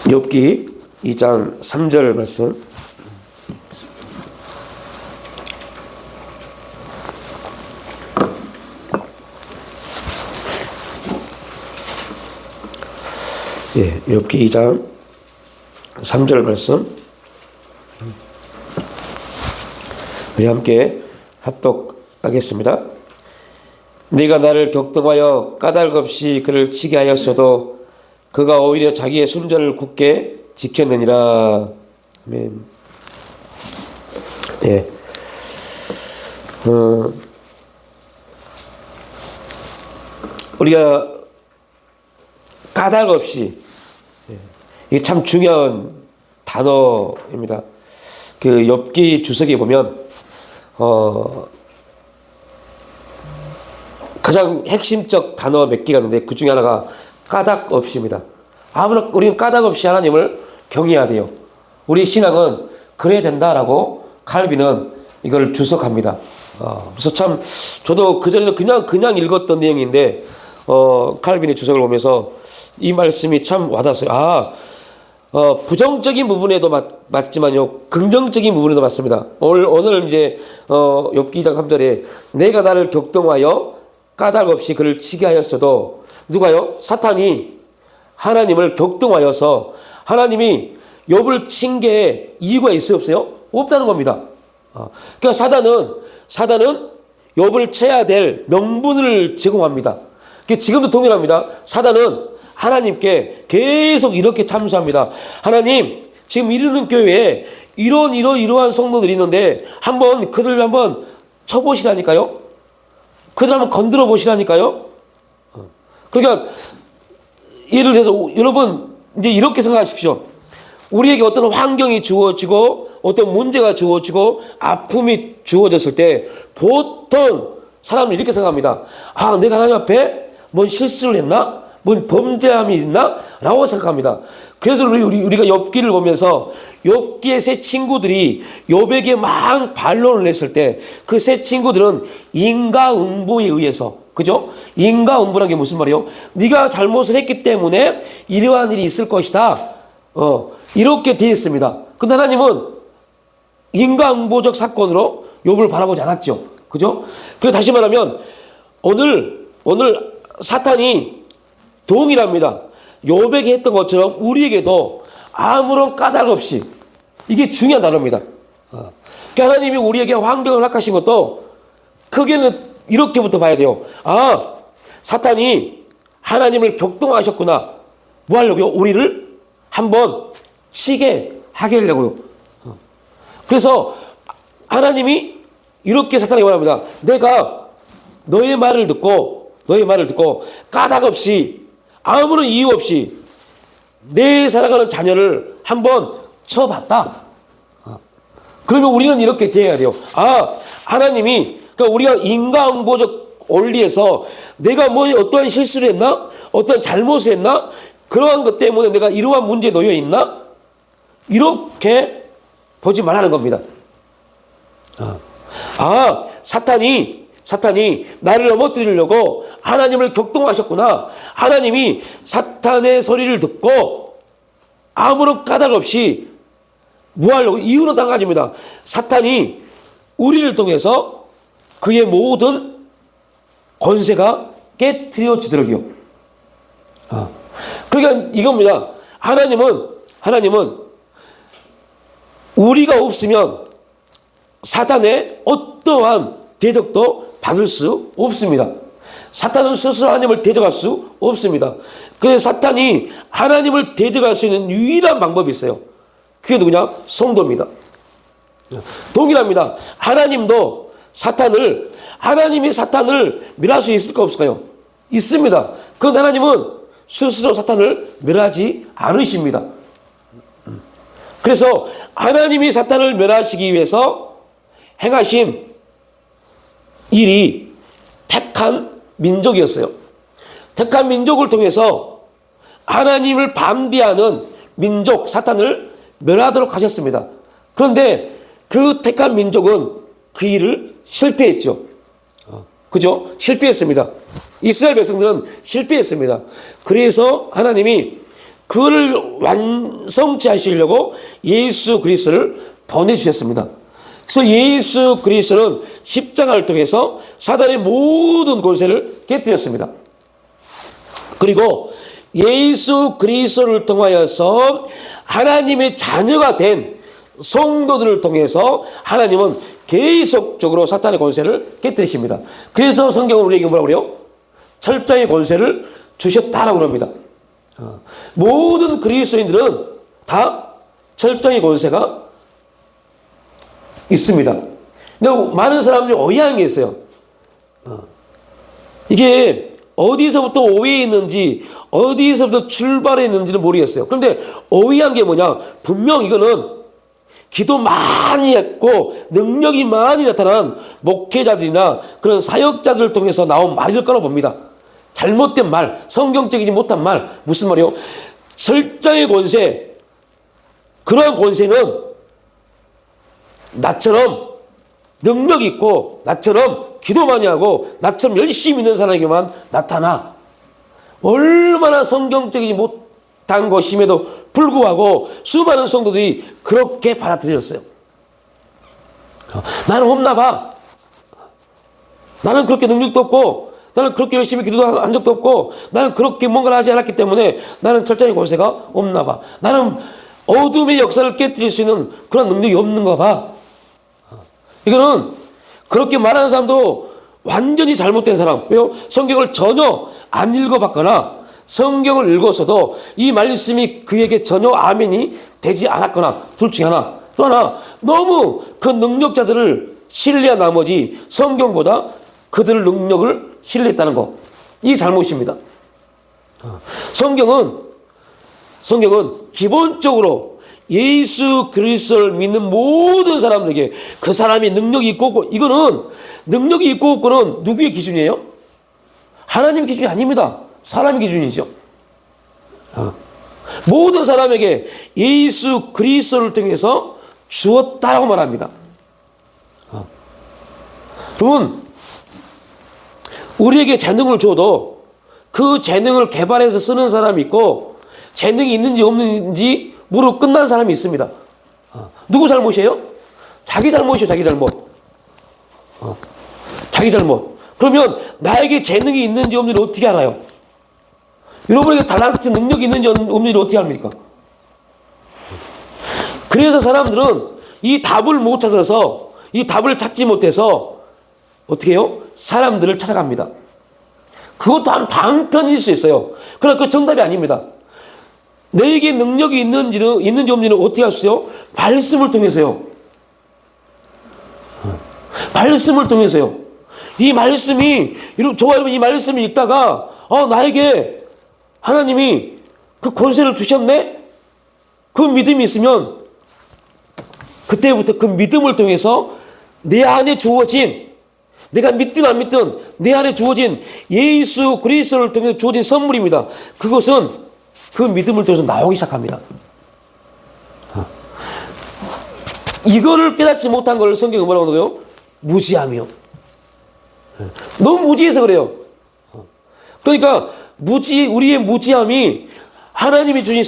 욥기 2장 3절 말씀. 예, 욥기 2장 3절 말씀. 우리 함께 합독하겠습니다. 네가 나를 격동하여 까닭 없이 그를 치게 하였어도 그가 오히려 자기의 순전을 굳게 지켰느니라. 아멘. 예. 우리가 까닭 없이, 이게 참 중요한 단어입니다. 그 욥기 주석에 보면 가장 핵심적 단어 몇 개가 있는데 그 중에 하나가 까닭 없이입니다. 아무나 우리는 까닭 없이 하나님을 경외해야 돼요. 우리 신앙은 그래야 된다라고 칼빈은 이걸 주석합니다. 그래서 참 저도 그전에는 그냥 읽었던 내용인데 칼빈의 주석을 보면서 이 말씀이 참 와닿았어요. 부정적인 부분에도 맞지만요, 긍정적인 부분에도 맞습니다. 오늘 이제 욥기 2장 3절에 내가 나를 격동하여 까닭 없이 그를 치게 하였어도, 누가요? 사탄이 하나님을 격동하여서 하나님이 욥을 친 게 이유가 있어요, 없어요? 없다는 겁니다. 그러니까 사단은 욥을 쳐야 될 명분을 제공합니다. 지금도 동일합니다. 사단은 하나님께 계속 이렇게 참수합니다. 하나님, 지금 이르는 교회에 이러한 성도들이 있는데 그들을 한번 쳐보시라니까요. 그들 한번 건드려 보시라니까요. 그러니까 예를 들어서 여러분 이제 이렇게 생각하십시오. 우리에게 어떤 환경이 주어지고 어떤 문제가 주어지고 아픔이 주어졌을 때 보통 사람은 이렇게 생각합니다. 내가 하나님 앞에 뭔 실수를 했나? 뭔 범죄함이 있나? 라고 생각합니다. 그래서 우리가 욥기를 보면서 욥기의 세 친구들이 욥에게 막 반론을 했을 때 그 세 친구들은 인과응보에 의해서, 그죠? 인과응보란 게 무슨 말이에요? 네가 잘못을 했기 때문에 이러한 일이 있을 것이다. 이렇게 되어 있습니다. 근데 하나님은 인과응보적 사건으로 욥을 바라보지 않았죠. 그죠? 그리고 다시 말하면 오늘 사탄이 동일합니다. 욥에게 했던 것처럼 우리에게도 아무런 까닭 없이, 이게 중요한 단어입니다. 그러니까 하나님이 우리에게 환경을 허락하신 것도 크게는 이렇게부터 봐야 돼요. 사탄이 하나님을 격동하셨구나. 뭐 하려고요? 우리를 한번 치게 하게 하려고요. 그래서 하나님이 이렇게 사탄에게 말합니다. 내가 너의 말을 듣고 까닭 없이 아무런 이유 없이 내 살아가는 자녀를 한번 쳐봤다. 그러면 우리는 이렇게 대해야 돼요. 하나님이, 그러니까 우리가 인과응보적 원리에서 내가 어떠한 실수를 했나? 어떠한 잘못을 했나? 그러한 것 때문에 내가 이러한 문제에 놓여 있나? 이렇게 보지 말라는 겁니다. 사탄이 나를 넘어뜨리려고 하나님을 격동하셨구나. 하나님이 사탄의 소리를 듣고 아무런 까닭 없이 뭐 하려고? 이유는 한 가지입니다. 사탄이 우리를 통해서 그의 모든 권세가 깨트려지도록이요. 그러니까 이겁니다. 하나님은 우리가 없으면 사탄의 어떠한 대적도 받을 수 없습니다. 사탄은 스스로 하나님을 대적할 수 없습니다. 그래서 사탄이 하나님을 대적할 수 있는 유일한 방법이 있어요. 그게 누구냐? 성도입니다. 동일합니다. 하나님이 사탄을 멸할 수 있을까 없을까요? 있습니다. 그런데 하나님은 스스로 사탄을 멸하지 않으십니다. 그래서 하나님이 사탄을 멸하시기 위해서 행하신 일이 택한 민족이었어요. 택한 민족을 통해서 하나님을 반대하는 민족, 사탄을 멸하도록 하셨습니다. 그런데 그 택한 민족은 그 일을 실패했죠. 그죠? 실패했습니다. 이스라엘 백성들은 실패했습니다. 그래서 하나님이 그를 완성치 하시려고 예수 그리스도를 보내주셨습니다. 그래서 예수 그리스도는 십자가를 통해서 사단의 모든 권세를 깨뜨렸습니다. 그리고 예수 그리스도를 통하여서 하나님의 자녀가 된 성도들을 통해서 하나님은 계속적으로 사탄의 권세를 깨뜨리십니다. 그래서 성경은 우리에게 뭐라고 그래요? 철장의 권세를 주셨다라고 합니다. 모든 그리스도인들은 다 철장의 권세가 있습니다. 근데 많은 사람들이 오해하는 게 있어요. 이게 어디서부터 오해했는지 어디서부터 출발했는지는 모르겠어요. 그런데 오해한 게 뭐냐? 분명 이거는 기도 많이 했고 능력이 많이 나타난 목회자들이나 그런 사역자들을 통해서 나온 말일 거라고 봅니다. 잘못된 말, 성경적이지 못한 말, 무슨 말이요? 철장의 권세, 그러한 권세는 나처럼 능력 있고 나처럼 기도 많이 하고 나처럼 열심히 있는 사람에게만 나타나. 얼마나 성경적이지 못한 것임에도 불구하고 수많은 성도들이 그렇게 받아들였어요. 나는 없나 봐. 나는 그렇게 능력도 없고 나는 그렇게 열심히 기도도 한 적도 없고 나는 그렇게 뭔가를 하지 않았기 때문에 나는 철장의 권세가 없나 봐. 나는 어둠의 역사를 깨뜨릴 수 있는 그런 능력이 없는가 봐. 이거는 그렇게 말하는 사람도 완전히 잘못된 사람. 왜요? 성경을 전혀 안 읽어봤거나 성경을 읽었어도 이 말씀이 그에게 전혀 아멘이 되지 않았거나 둘 중에 하나. 또 하나, 너무 그 능력자들을 신뢰한 나머지 성경보다 그들의 능력을 신뢰했다는 거. 이게 잘못입니다. 성경은 기본적으로 예수 그리스도를 믿는 모든 사람들에게 그 사람이 능력이 있고 없고, 이거는 능력이 있고 없고는 누구의 기준이에요? 하나님 기준이 아닙니다. 사람의 기준이죠. 모든 사람에게 예수 그리스도를 통해서 주었다라고 말합니다. 여러분, 우리에게 재능을 줘도 그 재능을 개발해서 쓰는 사람이 있고 재능이 있는지 없는지 모르고 끝난 사람이 있습니다. 누구 잘못이에요? 자기 잘못이에요. 자기 잘못. 자기 잘못. 그러면 나에게 재능이 있는지 없는지 어떻게 알아요? 여러분에게 달란트 능력이 있는지 없는지 어떻게 합니까? 그래서 사람들은 이 답을 못 찾아서 이 답을 찾지 못해서 어떻게 해요? 사람들을 찾아갑니다. 그것도 한 방편일 수 있어요. 그러나 그 정답이 아닙니다. 너에게 능력이 있는지 없는지는 어떻게 할 수 있어요? 말씀을 통해서요. 말씀을 통해서요. 이 말씀이, 저와 여러분 이 말씀을 읽다가 나에게 하나님이 그 권세를 주셨네? 그 믿음이 있으면 그때부터 그 믿음을 통해서 내 안에 주어진, 내가 믿든 안 믿든 내 안에 주어진 예수 그리스도를 통해서 주어진 선물입니다. 그것은 그 믿음을 통해서 나오기 시작합니다. 이거를 깨닫지 못한 걸 성경은 뭐라고 하는데요? 무지함이요. 너무 무지해서 그래요. 그러니까 우리의 무지함이 하나님이 주신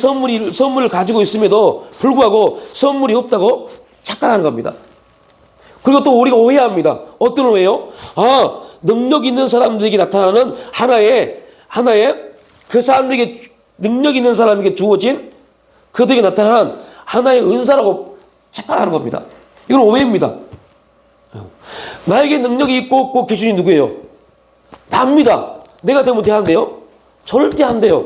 선물을 가지고 있음에도 불구하고 선물이 없다고 착각하는 겁니다. 그리고 또 우리가 오해합니다. 어떤 오해요? 능력 있는 사람들에게 나타나는 하나의 그 사람에게 능력 있는 사람에게 주어진 그들에게 나타난 하나의 은사라고 착각하는 겁니다. 이건 오해입니다. 나에게 능력이 있고 없고 기준이 누구예요? 납니다. 내가 되면 돼야 절대 안 돼요.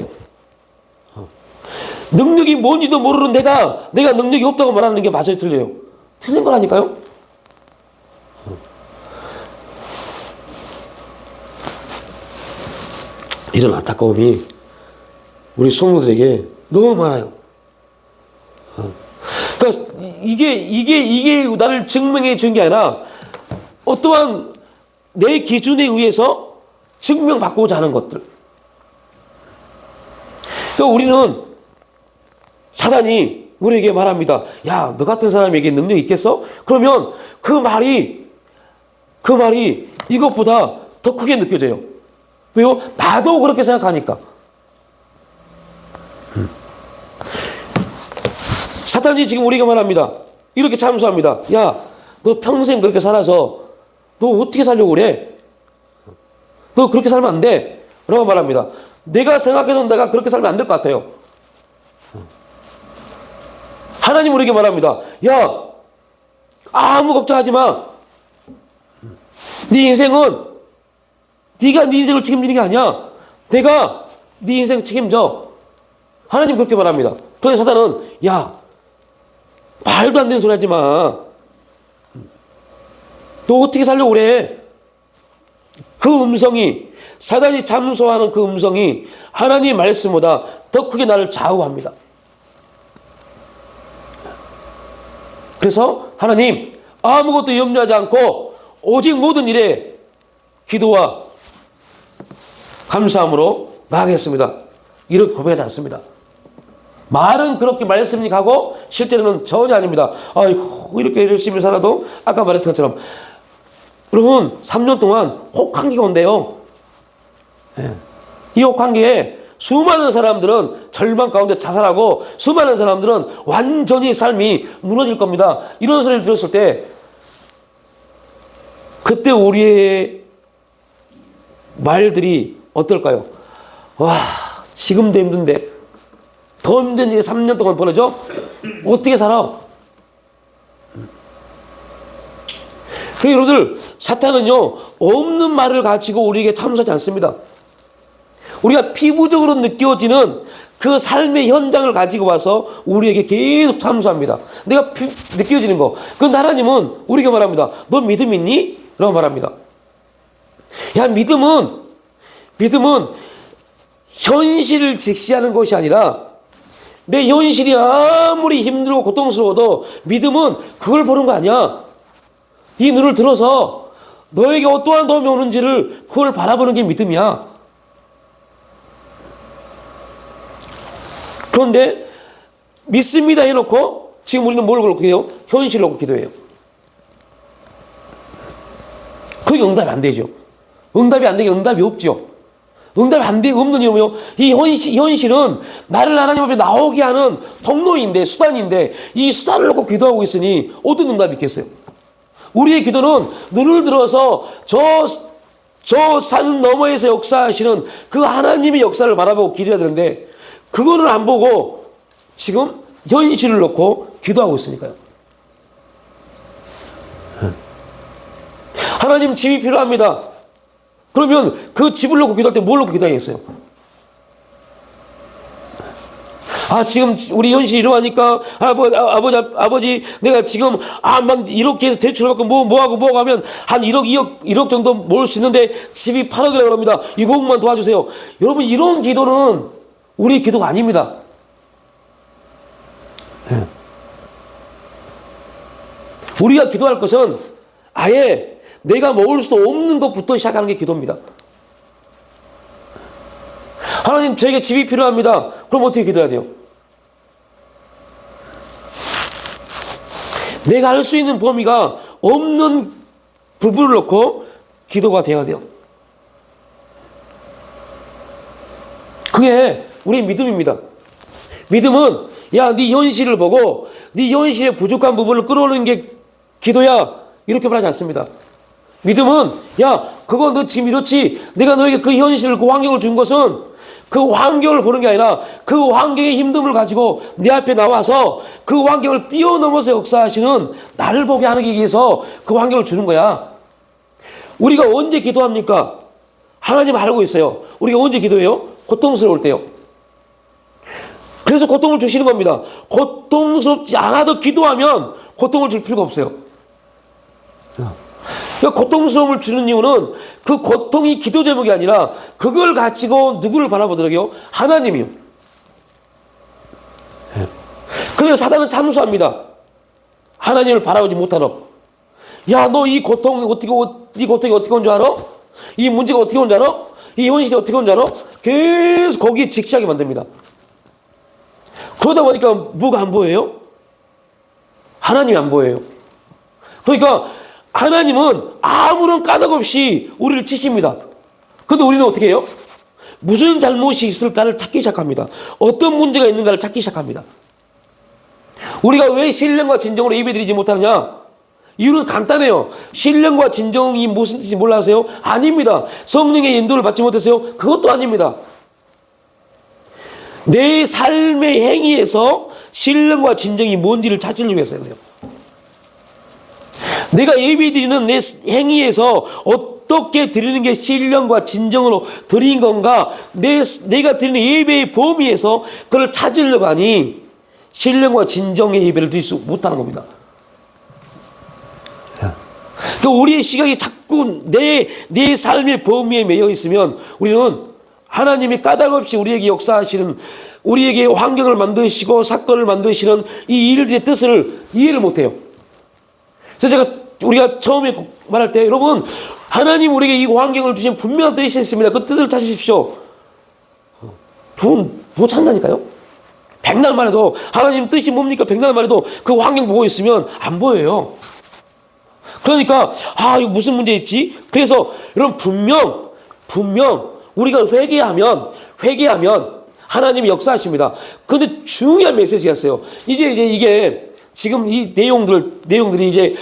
능력이 뭔지도 모르는 내가 능력이 없다고 말하는 게 맞아요, 틀려요? 틀린 거라니까요. 이런 안타까움이 우리 성도들에게 너무 많아요. 그러니까 이게 나를 증명해 준 게 아니라 어떠한 내 기준에 의해서 증명받고자 하는 것들. 그러니까 우리는 사단이 우리에게 말합니다. 야, 너 같은 사람에게 능력이 있겠어? 그러면 그 말이 이것보다 더 크게 느껴져요. 왜요? 나도 그렇게 생각하니까. 사탄이 지금 우리가 말합니다. 이렇게 참수합니다. 야, 너 평생 그렇게 살아서 너 어떻게 살려고 그래? 너 그렇게 살면 안 돼. 라고 말합니다. 내가 생각해도 내가 그렇게 살면 안 될 것 같아요. 하나님 우리에게 말합니다. 야, 아무 걱정하지 마. 네 인생은 네가 네 인생을 책임지는 게 아니야. 내가 네 인생 책임져. 하나님 그렇게 말합니다. 그래서 사단은 야, 말도 안 되는 소리 하지 마. 너 어떻게 살려고 그래? 그 음성이, 사단이 잠소하는 그 음성이 하나님의 말씀보다 더 크게 나를 좌우합니다. 그래서 하나님, 아무것도 염려하지 않고 오직 모든 일에 기도와 감사함으로 나아가겠습니다. 이렇게 고백하지 않습니다. 말은 그렇게 말씀이 가고 실제로는 전혀 아닙니다. 아이고, 이렇게 열심히 살아도 아까 말했던 것처럼 여러분 3년 동안 혹한기가 온대요. 예. 이 혹한기에 수많은 사람들은 절망 가운데 자살하고 수많은 사람들은 완전히 삶이 무너질 겁니다. 이런 소리를 들었을 때 그때 우리의 말들이 어떨까요? 와, 지금도 힘든데 더 힘든 일이 3년 동안 벌어져? 어떻게 살아? 그러니까 여러분들, 사탄은요 없는 말을 가지고 우리에게 참수하지 않습니다. 우리가 피부적으로 느껴지는 그 삶의 현장을 가지고 와서 우리에게 계속 참수합니다. 내가 느껴지는 거. 그런데 하나님은 우리에게 말합니다. 너 믿음 있니? 라고 말합니다. 야, 믿음은 현실을 직시하는 것이 아니라 내 현실이 아무리 힘들고 고통스러워도 믿음은 그걸 보는 거 아니야. 네 눈을 들어서 너에게 어떠한 도움이 오는지를 그걸 바라보는 게 믿음이야. 그런데 믿습니다 해놓고 지금 우리는 뭘 놓고 기도해요? 현실을 놓고 기도해요. 그게 응답이 안 되죠. 응답이 안 되게 응답이 없죠. 응답이 안 되게 없는 이유는요, 이 현실은 나를 하나님 앞에 나오게 하는 통로인데, 수단인데 이 수단을 놓고 기도하고 있으니 어떤 응답이 있겠어요? 우리의 기도는 눈을 들어서 저 산 너머에서 역사하시는 그 하나님의 역사를 바라보고 기도해야 되는데 그거를 안 보고 지금 현실을 놓고 기도하고 있으니까요. 하나님 집이 필요합니다. 그러면 그 집을 놓고 기도할 때 뭘 놓고 기도하겠어요? 아, 지금 우리 현실이 이러하니까 아버지 내가 지금 막 이렇게 해서 대출을 받고 뭐하고 하면 한 1억 정도 모을 수 있는데 집이 8억이라고 합니다. 이것만 도와주세요. 여러분, 이런 기도는 우리 기도가 아닙니다. 우리가 기도할 것은 아예 내가 먹을 수도 없는 것부터 시작하는 게 기도입니다. 하나님, 저에게 집이 필요합니다. 그럼 어떻게 기도해야 돼요? 내가 할 수 있는 범위가 없는 부분을 놓고 기도가 돼야 돼요. 그게 우리 믿음입니다. 믿음은 야, 네 현실을 보고 네 현실의 부족한 부분을 끌어오는 게 기도야, 이렇게 말하지 않습니다. 믿음은 야, 그거 너 지금 이렇지, 내가 너에게 그 현실을, 그 환경을 준 것은 그 환경을 보는 게 아니라 그 환경의 힘듦을 가지고 내 앞에 나와서 그 환경을 뛰어넘어서 역사하시는 나를 보게 하기 위해서 그 환경을 주는 거야. 우리가 언제 기도합니까? 하나님 알고 있어요. 우리가 언제 기도해요? 고통스러울 때요. 그래서 고통을 주시는 겁니다. 고통스럽지 않아도 기도하면 고통을 줄 필요가 없어요. 고통스러움을 주는 이유는 그 고통이 기도 제목이 아니라 그걸 가지고 누구를 바라보더라고요? 하나님이요. 그래서 사단은 참수합니다. 하나님을 바라보지 못하노. 야, 너 이 고통이 어떻게 온 줄 알아? 이 문제가 어떻게 온 줄 알아? 이 현실이 어떻게 온 줄 알아? 계속 거기에 직시하게 만듭니다. 그러다 보니까 뭐가 안 보여요? 하나님이 안 보여요. 그러니까 하나님은 아무런 까닭 없이 우리를 치십니다. 그런데 우리는 어떻게 해요? 무슨 잘못이 있을까를 찾기 시작합니다. 어떤 문제가 있는가를 찾기 시작합니다. 우리가 왜 신령과 진정으로 예배드리지 못하느냐? 이유는 간단해요. 신령과 진정이 무슨 뜻인지 몰라세요? 아닙니다. 성령의 인도를 받지 못했어요? 그것도 아닙니다. 내 삶의 행위에서 신령과 진정이 뭔지를 찾으려고 했어요. 내가 예배드리는 내 행위에서 어떻게 드리는 게 신령과 진정으로 드린 건가? 내가 드리는 예배의 범위에서 그걸 찾으려고 하니 신령과 진정의 예배를 드릴 수 못하는 겁니다. 그러니까 우리의 시각이 자꾸 내 삶의 범위에 매여 있으면 우리는 하나님이 까닭 없이 우리에게 역사하시는, 우리에게 환경을 만드시고 사건을 만드시는 이 일들의 뜻을 이해를 못해요. 그래서 우리가 처음에 말할 때, 여러분, 하나님 우리에게 이 환경을 주신 분명한 뜻이 있습니다. 그 뜻을 찾으십시오. 그건 못 찾는다니까요. 백날만 해도 하나님 뜻이 뭡니까? 백날만 해도 그 환경 보고 있으면 안 보여요. 그러니까 이거 무슨 문제 있지? 그래서 여러분 분명 우리가 회개하면 하나님이 역사하십니다. 그런데 중요한 메시지가 있어요. 이제 이게 지금 이 내용들이 이제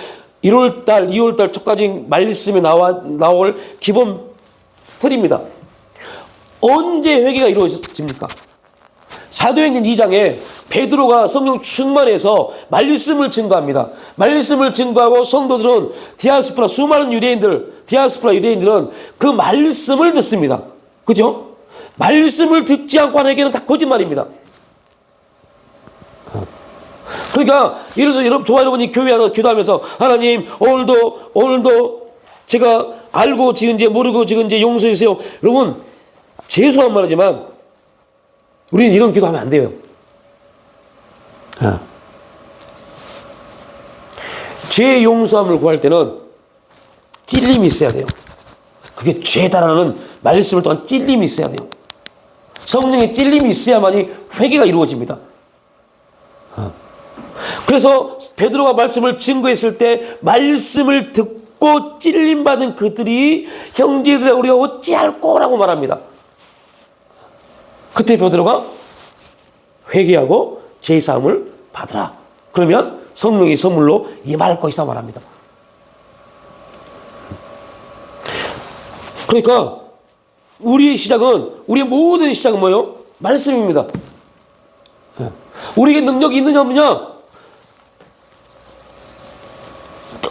1월달, 2월달 초까지 말씀에 나올 기본 틀입니다. 언제 회개가 이루어집니까? 사도행전 2장에 베드로가 성령 충만해서 말씀을 증거합니다. 말씀을 증거하고 성도들은 수많은 유대인들은 그 말씀을 듣습니다. 그죠? 말씀을 듣지 않고 하는 회개는 다 거짓말입니다. 그러니까 예를 들어서 저와 여러분이 교회 와서 기도하면서 하나님 오늘도 제가 알고 지은지 모르고 지은지 용서해 주세요. 여러분, 죄송한 말이지만 우리는 이런 기도하면 안 돼요. 죄 용서함을 구할 때는 찔림이 있어야 돼요. 그게 죄다라는 말씀을 통한 찔림이 있어야 돼요. 성령의 찔림이 있어야만이 회개가 이루어집니다. 그래서 베드로가 말씀을 증거했을 때 말씀을 듣고 찔림받은 그들이 형제들아 우리가 어찌할꼬라고 말합니다. 그때 베드로가 회개하고 제사함을 받으라. 그러면 성령의 선물로 임할 것이다 말합니다. 그러니까 우리의 모든 시작은 뭐예요? 말씀입니다. 우리에게 능력이 있느냐 없느냐?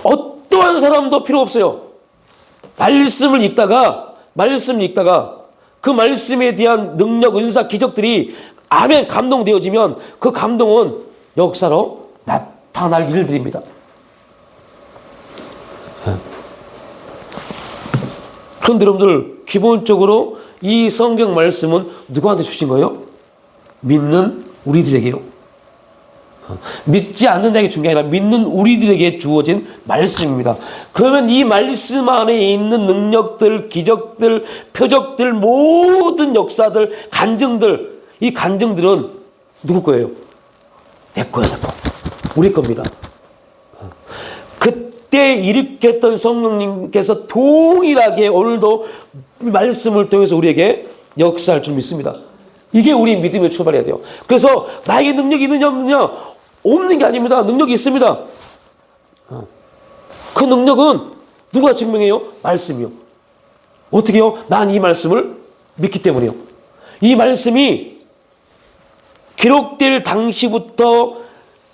어떠한 사람도 필요 없어요. 말씀을 읽다가 그 말씀에 대한 능력, 은사, 기적들이 아멘 감동되어지면 그 감동은 역사로 나타날 일들입니다. 그런데 여러분들, 기본적으로 이 성경 말씀은 누구한테 주신 거예요? 믿는 우리들에게요. 믿지 않는 자에게 준 게 아니라 믿는 우리들에게 주어진 말씀입니다. 그러면 이 말씀 안에 있는 능력들, 기적들, 표적들, 모든 역사들, 간증들, 이 간증들은 누구 거예요? 내 거예요, 내 거. 우리 겁니다. 그때 일으켰던 성령님께서 동일하게 오늘도 말씀을 통해서 우리에게 역사할 줄 믿습니다. 이게 우리 믿음의 출발해야 돼요. 그래서 나에게 능력이 있느냐 없느냐? 없는 게 아닙니다. 능력이 있습니다. 그 능력은 누가 증명해요? 말씀이요. 어떻게 해요? 나는 이 말씀을 믿기 때문이요. 이 말씀이 기록될 당시부터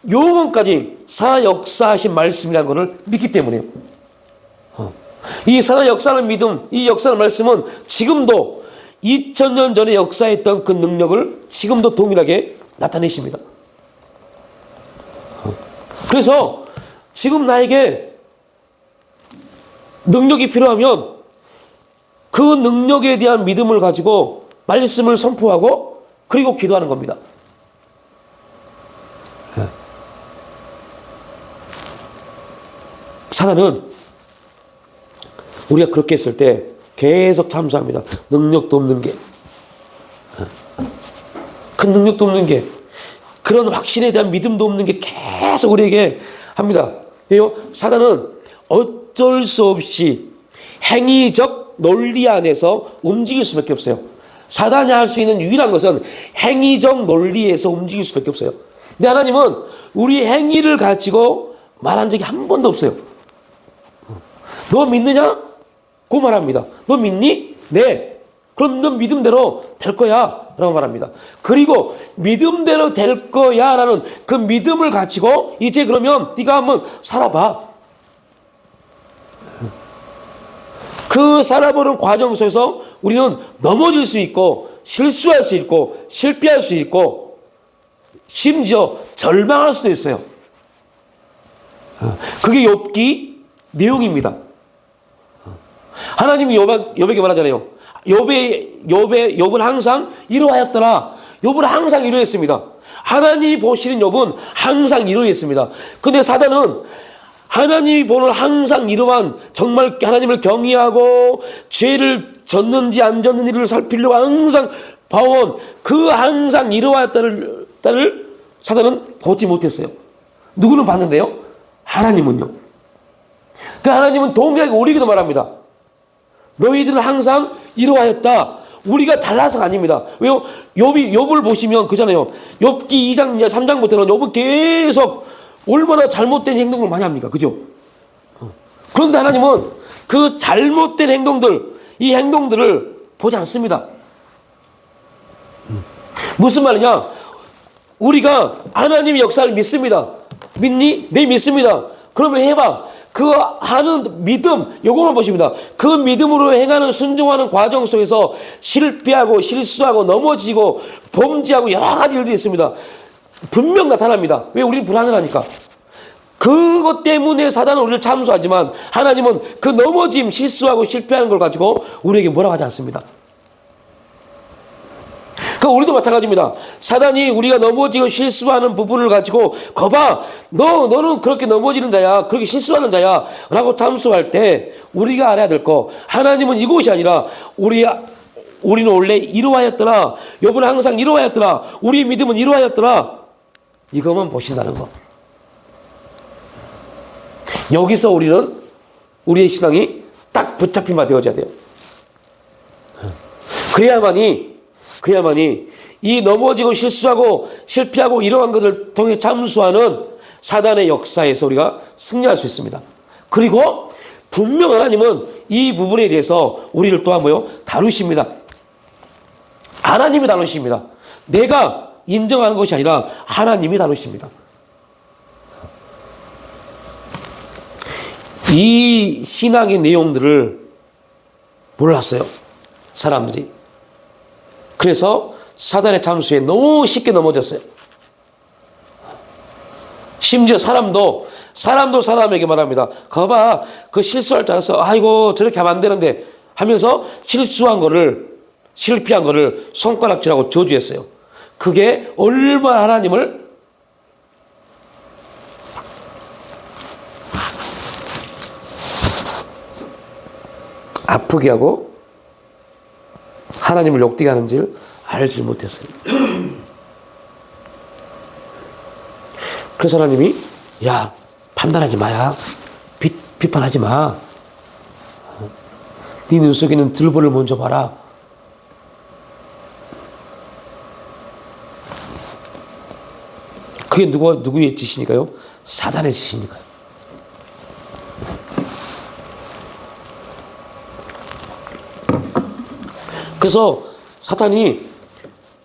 영원까지 살아 역사하신 말씀이라는 것을 믿기 때문이에요. 이 살아 역사하는 믿음, 이 역사하는 말씀은 지금도 2000년 전에 역사했던 그 능력을 지금도 동일하게 나타내십니다. 그래서 지금 나에게 능력이 필요하면 그 능력에 대한 믿음을 가지고 말씀을 선포하고 그리고 기도하는 겁니다. 사단은 우리가 그렇게 했을 때 계속 참수합니다. 능력도 없는 게, 큰 능력도 없는 게, 그런 확신에 대한 믿음도 없는 게 계속 우리에게 합니다. 왜요? 사단은 어쩔 수 없이 행위적 논리 안에서 움직일 수밖에 없어요. 사단이 할 수 있는 유일한 것은 행위적 논리에서 움직일 수밖에 없어요. 근데 하나님은 우리 행위를 가지고 말한 적이 한 번도 없어요. 너 믿느냐? 고 말합니다. 너 믿니? 네. 그럼 너 믿음대로 될 거야 라고 말합니다. 그리고 믿음대로 될 거야 라는 그 믿음을 가지고 이제 그러면 네가 한번 살아봐. 그 살아보는 과정 속에서 우리는 넘어질 수 있고 실수할 수 있고 실패할 수 있고 심지어 절망할 수도 있어요. 그게 욥기 내용입니다. 하나님이 욥에게 말하잖아요. 욥은 항상 이러하였더라. 욥은 항상 이러했습니다. 하나님이 보시는 욥은 항상 이러했습니다. 근데 사단은 하나님이 보는 항상 이러한 정말 하나님을 경외하고 죄를 졌는지 안 졌는지를 살피려고 항상 봐온 그 항상 이러하였다를 사단은 보지 못했어요. 누구는 봤는데요? 하나님은요. 그 하나님은 동일하게 우리에게도 말합니다. 너희들은 항상 이러하였다. 우리가 달라서가 아닙니다. 왜요? 욥을 보시면 그잖아요. 욥기 2장, 3장부터는 욥은 계속 얼마나 잘못된 행동을 많이 합니까? 그죠? 그런데 하나님은 그 잘못된 행동들, 이 행동들을 보지 않습니다. 무슨 말이냐? 우리가 하나님의 역사를 믿습니다. 믿니? 네, 믿습니다. 그러면 해봐. 그 하는 믿음, 요거만 보십니다. 그 믿음으로 행하는 순종하는 과정 속에서 실패하고 실수하고 넘어지고 범죄하고 여러 가지 일들이 있습니다. 분명 나타납니다. 왜? 우리는 불안을 하니까. 그것 때문에 사단은 우리를 참수하지만 하나님은 그 넘어짐, 실수하고 실패하는 걸 가지고 우리에게 뭐라고 하지 않습니다. 그러니까 우리도 마찬가지입니다. 사단이 우리가 넘어지고 실수하는 부분을 가지고 거봐, 너는 그렇게 넘어지는 자야, 그렇게 실수하는 자야 라고 참수할 때 우리가 알아야 될 거, 하나님은 이것이 아니라 우리는 원래 이러하였더라, 욥은 항상 이러하였더라, 우리의 믿음은 이러하였더라, 이것만 보신다는 거. 여기서 우리는 우리의 신앙이 딱 붙잡힌 바 되어져야 돼요. 그래야만이 이 넘어지고 실수하고 실패하고 이러한 것을 통해 참수하는 사단의 역사에서 우리가 승리할 수 있습니다. 그리고 분명 하나님은 이 부분에 대해서 우리를 또한 다루십니다. 하나님이 다루십니다. 내가 인정하는 것이 아니라 하나님이 다루십니다. 이 신앙의 내용들을 몰랐어요, 사람들이. 그래서 사단의 참수에 너무 쉽게 넘어졌어요. 심지어 사람도 사람에게 말합니다. 거봐, 그 실수할 줄 알았어. 아이고, 저렇게 하면 안 되는데 하면서 실패한 거를 손가락질하고 저주했어요. 그게 얼마나 하나님을 아프게 하고 하나님을 욕되게 하는지를 알지 못했어요. 그래서 하나님이 야, 판단하지 마야, 비판하지 마. 네 눈 속에 있는 들보를 먼저 봐라. 그게 누구의 짓이니까요? 사단의 짓이니까요. 그래서 사탄이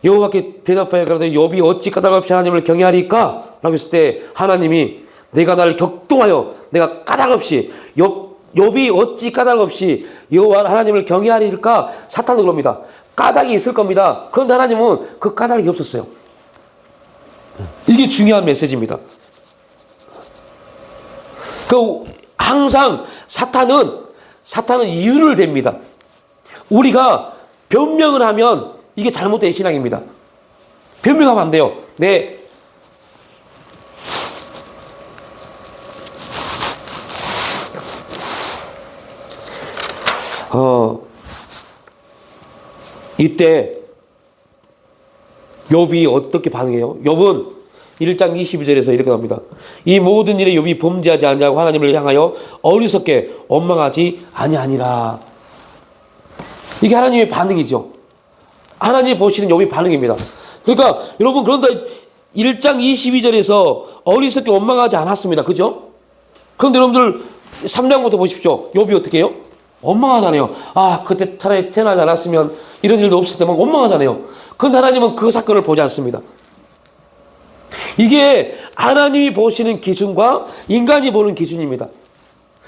여호와께 대답하여 가로되 욥이 어찌 까닭없이 하나님을 경외하리까? 라고 했을 때 하나님이 내가 나를 격동하여 내가 까닭없이 욥이 어찌 까닭없이 여호와 하나님을 경외하리까? 사탄은 그럽니다. 까닭이 있을 겁니다. 그런데 하나님은 그 까닭이 없었어요. 이게 중요한 메시지입니다. 항상 사탄은 이유를 댑니다. 우리가 변명을 하면 이게 잘못된 신앙입니다. 변명하면 안 돼요. 네. 이때 욥이 어떻게 반응해요? 1장 22절에서 이렇게 나옵니다. 이 모든 일에 욥이 범죄하지 않냐고 하나님을 향하여 어리석게 원망하지 아니하니라. 이게 하나님의 반응이죠. 하나님이 보시는 욥의 반응입니다. 그러니까 여러분, 그런데 1장 22절에서 어리석게 원망하지 않았습니다. 그죠? 그런데 여러분들 3장부터 보십시오. 욥이 어떻게 해요? 원망하잖아요. 아, 그때 차라리 태어나지 않았으면 이런 일도 없을 때만 원망하잖아요. 그런데 하나님은 그 사건을 보지 않습니다. 이게 하나님이 보시는 기준과 인간이 보는 기준입니다.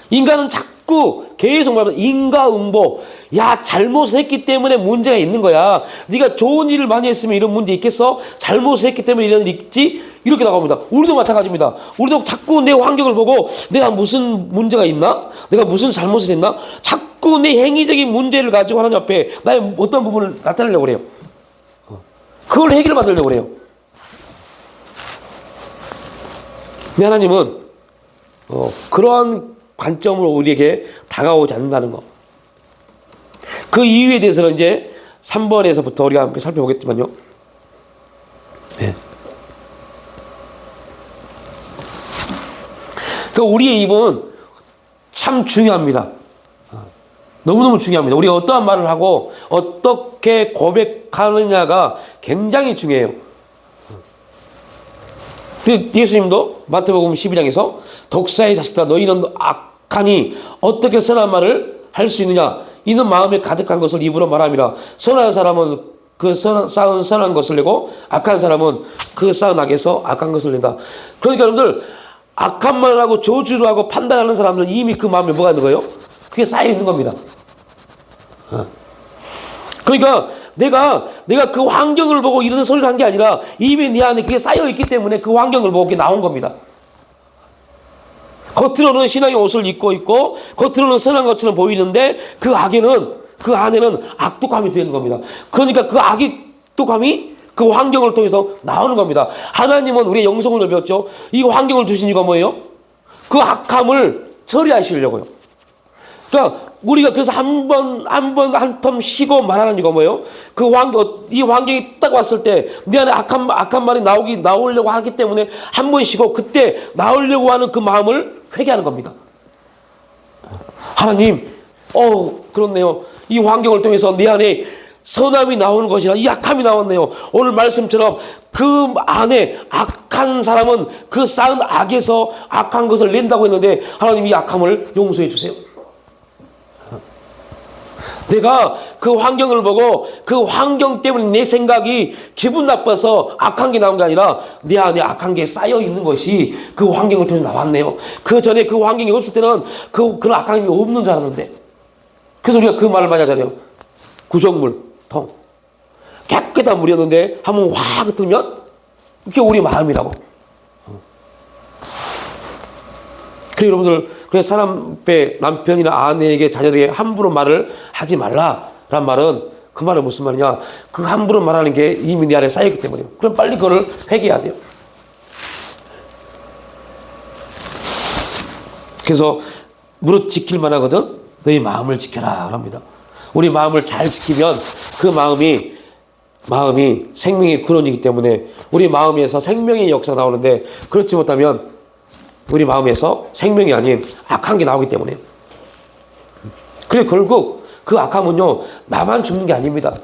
인간은 자꾸 계속 말하면 인과응보. 야, 잘못을 했기 때문에 문제가 있는 거야. 네가 좋은 일을 많이 했으면 이런 문제 있겠어? 잘못을 했기 때문에 이런 일이 있지? 이렇게 나갑니다. 우리도 마찬가지입니다. 우리도 자꾸 내 환경을 보고 내가 무슨 문제가 있나? 내가 무슨 잘못을 했나? 자꾸 내 행위적인 문제를 가지고 하나님 앞에 나의 어떤 부분을 나타내려고 그래요. 그걸 해결받으려고 그래요. 근데 하나님은 그러한 관점으로 우리에게 다가오지 않는다는 것. 그 이유에 대해서는 이제 3번에서부터 우리가 함께 살펴보겠지만요. 네. 그러니까 우리의 입은 참 중요합니다. 너무너무 중요합니다. 우리가 어떠한 말을 하고 어떻게 고백하느냐가 굉장히 중요해요. 예수님도 마태복음 12장에서 독사의 자식들아 너희는 악하니 어떻게 선한 말을 할 수 있느냐 이는 마음에 가득한 것을 입으로 말함이라. 선한 사람은 그 쌓은 선한 것을 내고 악한 사람은 그 쌓은 악에서 악한 것을 낸다. 그러니까 여러분들 악한 말을 하고 저주를 하고 판단하는 사람들은 이미 그 마음에 뭐가 있는 거예요? 그게 쌓여 있는 겁니다. 그러니까 내가 그 환경을 보고 이런 소리를 한 게 아니라 이미 네 안에 그게 쌓여 있기 때문에 그 환경을 보고 그게 나온 겁니다. 겉으로는 신앙의 옷을 입고 있고 겉으로는 선한 것처럼 보이는데 그 안에는 악독함이 들어있는 겁니다. 그러니까 그 악독함이 그 환경을 통해서 나오는 겁니다. 하나님은 우리의 영성을 넓혔죠. 이 환경을 주신 이유가 뭐예요? 그 악함을 처리하시려고요. 그러니까 우리가 그래서 한 텀 쉬고 말하는 이유가 뭐예요? 이 환경이 딱 왔을 때 내 안에 악한 말이 나오려고 하기 때문에 한 번 쉬고 그때 나오려고 하는 그 마음을 회개하는 겁니다. 하나님, 그렇네요. 이 환경을 통해서 내 안에 선함이 나오는 것이라 이 악함이 나왔네요. 오늘 말씀처럼 그 안에 악한 사람은 그 쌓은 악에서 악한 것을 낸다고 했는데 하나님 이 악함을 용서해 주세요. 내가 그 환경을 보고 그 환경 때문에 내 생각이 기분 나빠서 악한 게 나온 게 아니라 내 안에 악한 게 쌓여 있는 것이 그 환경을 통해서 나왔네요. 그 전에 그 환경이 없을 때는 그런 악한 게 없는 줄 알았는데. 그래서 우리가 그 말을 많이 하잖아요. 구정물, 통. 깨끗한 물이었는데 한번 확 흩으면 그게 우리 마음이라고. 그래 여러분들, 그래서 사람 앞에 남편이나 아내에게 자녀에게 함부로 말을 하지 말라란 말은 그 말은 무슨 말이냐? 그 함부로 말하는 게 이미 내 안에 쌓였기 때문이에요. 그럼 빨리 그걸 회개해야 돼요. 그래서 무릇 지킬 만하거든 너희 마음을 지켜라 합니다. 우리 마음을 잘 지키면 그 마음이 생명의 근원이기 때문에 우리 마음에서 생명의 역사가 나오는데 그렇지 못하면 우리 마음에서 생명이 아닌 악한 게 나오기 때문에. 그래 결국 그 악함은요 나만 죽는 게 아닙니다.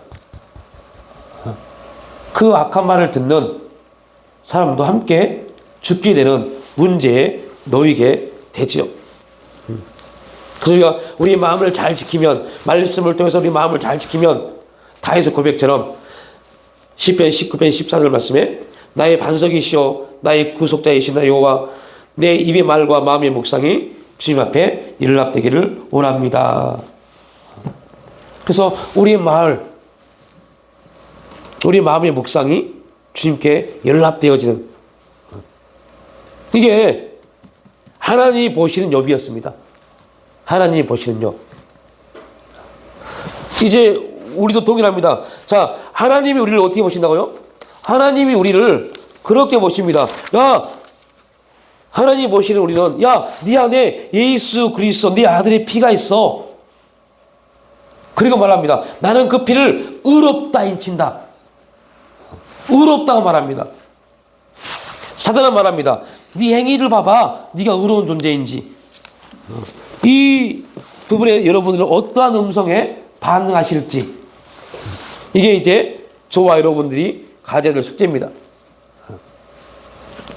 그 악한 말을 듣는 사람도 함께 죽게 되는 문제에 놓이게 되지요. 그래서 우리가 우리 마음을 잘 지키면, 말씀을 통해서 우리 마음을 잘 지키면 다윗의 고백처럼 시편 19편 14절 말씀에 나의 반석이시오 나의 구속자이신 나 여호와 내 입의 말과 마음의 묵상이 주님 앞에 연락되기를 원합니다. 그래서 우리 마음의 묵상이 주님께 연락되어지는, 이게 하나님이 보시는 욥이었습니다. 하나님이 보시는 욥. 이제 우리도 동일합니다. 자, 하나님이 우리를 어떻게 보신다고요? 하나님이 우리를 그렇게 보십니다. 하나님이 보시는 우리는 네 안에 예수 그리스도 네 아들의 피가 있어. 그리고 말합니다. 나는 그 피를 의롭다 인친다. 의롭다고 말합니다. 사단은 말합니다. 네 행위를 봐봐. 네가 의로운 존재인지. 이 부분에 여러분들은 어떠한 음성에 반응하실지. 이게 이제 저와 여러분들이 가져야 될 숙제입니다.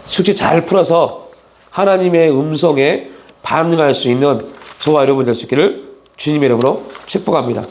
숙제 잘 풀어서 하나님의 음성에 반응할 수 있는 저와 여러분 될 수 있기를 주님의 이름으로 축복합니다.